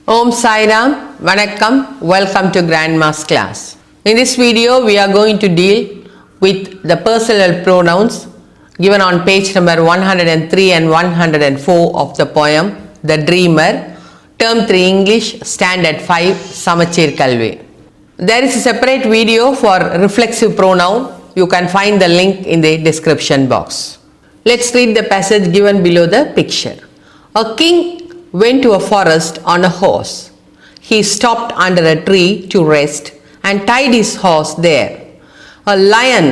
Om Sai Ram, Vanakkam, welcome to Grandma's class. In this video, we are going to deal with the personal pronouns given on page number 103 and 104 of the poem The Dreamer, Term 3 English, Standard 5, Samacheer Kalvi. There is a separate video for reflexive pronoun. You can find the link in the description box. Let's read the passage given below the picture. A king went to a forest on a horse. He stopped under a tree to rest and tied his horse there. A lion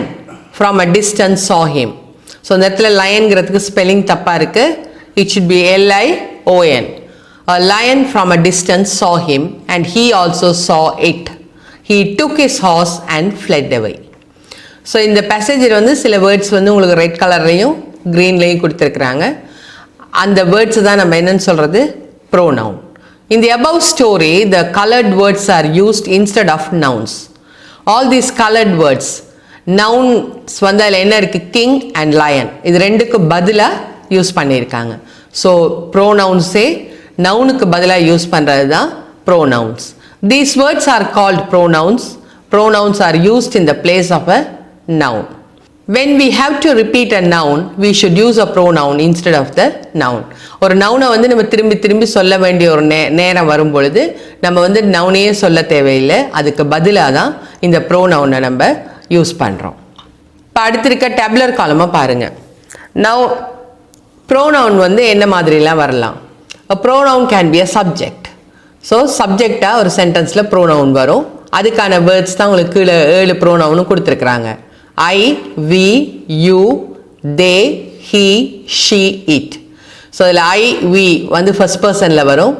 from a distance saw him. So இந்த இடத்துல lionங்கிறதுக்கு spelling தப்பா இருக்கு. It should be L-I-O-N. A lion from a distance saw him and he also saw it. He took his horse and fled away. So இந்த பேசேஜில் வந்து சில words வந்து உங்களுக்கு red கலர்லையும் க்ரீன்லையும் கொடுத்துருக்குறாங்க. அந்த வேர்ட்ஸ் தான் நம்ம என்னன்னு சொல்கிறது pronoun. In the above story, the colored words are used instead of nouns. All these colored words, nouns வந்து அதில் என்ன இருக்குது, king and lion, இது ரெண்டுக்கு பதிலாக யூஸ் பண்ணியிருக்காங்க. ஸோ ப்ரோனவுன்ஸே நவுனுக்கு பதிலாக யூஸ் பண்ணுறது தான் pronouns. These words are called pronouns. Pronouns are used in the place of a noun. When we have to repeat a noun, we should use a pronoun instead of the noun. ஒரு நவுனை வந்து நம்ம திரும்பி திரும்பி சொல்ல வேண்டிய ஒரு நேரம் வரும் பொழுது நம்ம வந்து நவுனையே சொல்ல தேவையில்லை, அதுக்கு பதிலாக தான் இந்த ப்ரோனவுனை நம்ம யூஸ் பண்ணுறோம். இப்போ அடுத்திருக்க டேபுலர் காலமாக பாருங்கள். நவ் ப்ரோனவுன் வந்து என்ன மாதிரிலாம் வரலாம். A pronoun can be a subject. So சப்ஜெக்டாக ஒரு சென்டென்ஸில் ப்ரோனவுன் வரும். அதுக்கான வேர்ட்ஸ் தான் உங்களுக்கு கீழே 7 ப்ரோனவுனும் கொடுத்துருக்குறாங்க. I, we, you, they, he, she, it. So I, we வந்து first personல வரும்.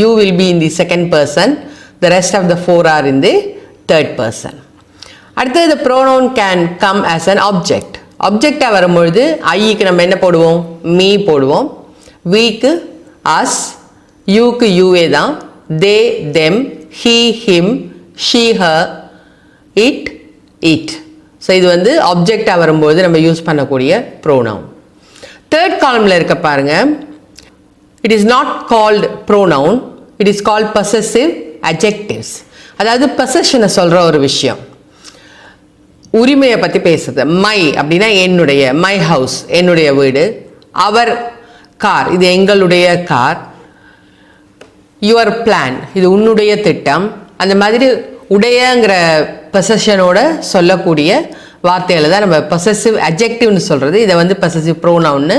You will be in the second person. The rest of the 4 are in the third person. அடுத்தது the pronoun can come as an object. ஆப்ஜெக்டாக வரும்பொழுது ஐக்கு நம்ம என்ன போடுவோம், me போடுவோம். weக்கு us, youக்கு youவே தான். they, them, he, him, she, her, it, it. So இது வந்து ஆப்ஜெக்டாக வரும்போது நம்ம யூஸ் பண்ணக்கூடிய ப்ரோனவுன். தேர்ட் காலமில் இருக்க பாருங்க. It is not called pronoun, it is called possessive adjectives. அதாவது பொசஷனை சொல்கிற ஒரு விஷயம், உரிமையை பற்றி பேசுறது. மை அப்படின்னா என்னுடைய, மை ஹவுஸ் என்னுடைய வீடு. அவர் கார், இது எங்களுடைய கார். யுவர் பிளான், இது உன்னுடைய திட்டம். அந்த மாதிரி உடையங்கிற பொசஷனோட சொல்லக்கூடிய வார்த்தைகளை தான் நம்ம பொசசிவ் அட்ஜெக்டிவ்னு சொல்கிறது. இதை வந்து பொசசிவ் ப்ரோனவுன்னு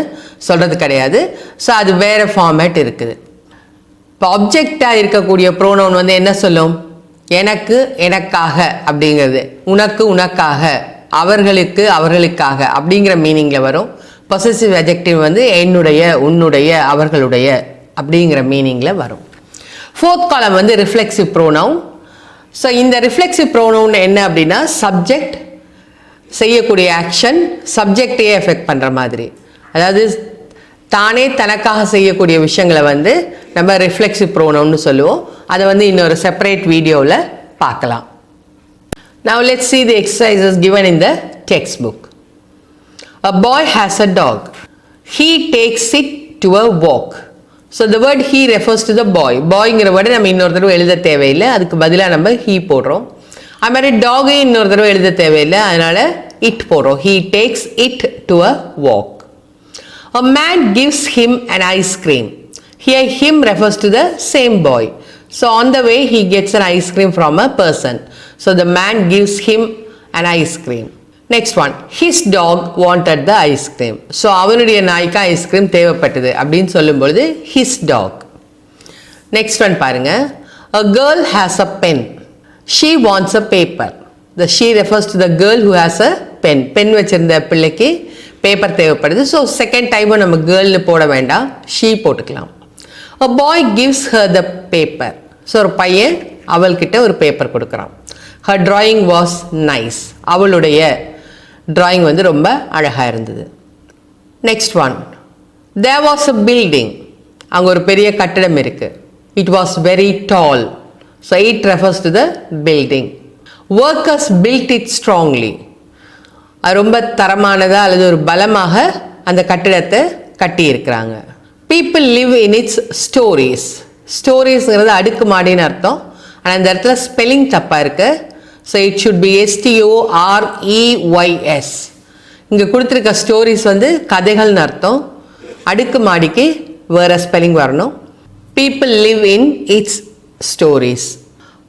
சொல்கிறது கிடையாது. ஸோ அது வேறு ஃபார்மேட் இருக்குது. இப்போ ஆப்ஜெக்டாக இருக்கக்கூடிய ப்ரோனவுன் வந்து என்ன சொல்லும், எனக்கு எனக்காக அப்படிங்கிறது, உனக்கு உனக்காக, அவர்களுக்கு அவர்களுக்காக அப்படிங்கிற மீனிங்கில் வரும். பொசசிவ் அட்ஜெக்டிவ் வந்து என்னுடைய உன்னுடைய அவர்களுடைய அப்படிங்கிற மீனிங்கில் வரும். ஃபோர்த் காலம் வந்து ரிஃப்ளெக்சிவ் ப்ரோனவுன். ஸோ இந்த ரிஃப்ளெக்சிவ் ப்ரோனவுன் என்ன அப்படின்னா, சப்ஜெக்ட் செய்யக்கூடிய ஆக்ஷன் சப்ஜெக்டையே எஃபெக்ட் பண்ணுற மாதிரி, அதாவது தானே தனக்காக செய்யக்கூடிய விஷயங்களை வந்து நம்ம ரிஃப்ளெக்சிவ் ப்ரோனவுன்னு சொல்லுவோம். அதை வந்து இன்னொரு செப்பரேட் வீடியோவில் பார்க்கலாம். Now let's see the exercises given in the textbook. A boy has a dog. He takes it to a walk. So the word he refers to the boy. பாய்ங்கிற வேர்டை நம்ம இன்னொரு தடவை எழுத தேவையில்லை, அதுக்கு பதிலாக நம்ம he போடுறோம். அது மாதிரி டாகையும் இன்னொரு தடவை எழுத தேவையில்லை, அதனால it போடுறோம். He takes it to a walk. A man gives him an ice cream. Here him refers to the same boy. So on the way he gets an ice cream from a person. So the man gives him an ice cream. Next one, his dog wanted the ice cream. So அவனுடைய நாய்க்கு ice cream தேவைப்பட்டது அப்படின்னு சொல்லும்பொழுது his dog. Next one பாருங்க. A girl has a pen. She wants a paper. The she refers to the girl who has a pen. Pen வச்சிருந்த பிள்ளைக்கு paper தேவைப்படுது. So second டைமும் நம்ம கேர்ள்னு போட வேண்டாம், she போட்டுக்கலாம். A boy gives her the paper. So ஒரு பையன் அவள்கிட்ட ஒரு பேப்பர் கொடுக்குறான். Her drawing was nice. அவளுடைய drawing வந்து ரொம்ப அழகாக இருந்தது. Next one, there was a building. அங்கே ஒரு பெரிய கட்டிடம் இருக்குது. It was very tall. So it refers to the building. Workers built it strongly. அது ரொம்ப தரமானதாக அல்லது ஒரு பலமாக அந்த கட்டிடத்தை கட்டி இருக்கிறாங்க. People live in its stories. ஸ்டோரிஸ்ங்கிறது அடுக்குமாடின்னு அர்த்தம். ஆனால் இந்த இடத்துல ஸ்பெல்லிங் தப்பாக இருக்குது. So it should be STOREYS. இங்கே கொடுத்துருக்க ஸ்டோரிஸ் வந்து கதைகள்னு அர்த்தம். அடுக்குமாடிக்கு வேறு ஸ்பெல்லிங் வரணும். People live in its stories.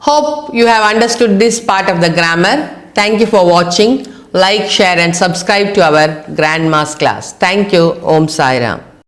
Hope you have understood this part of the grammar. Thank you for watching. Like, share and subscribe to our Grandma's class. Thank you. Om Sai Ram.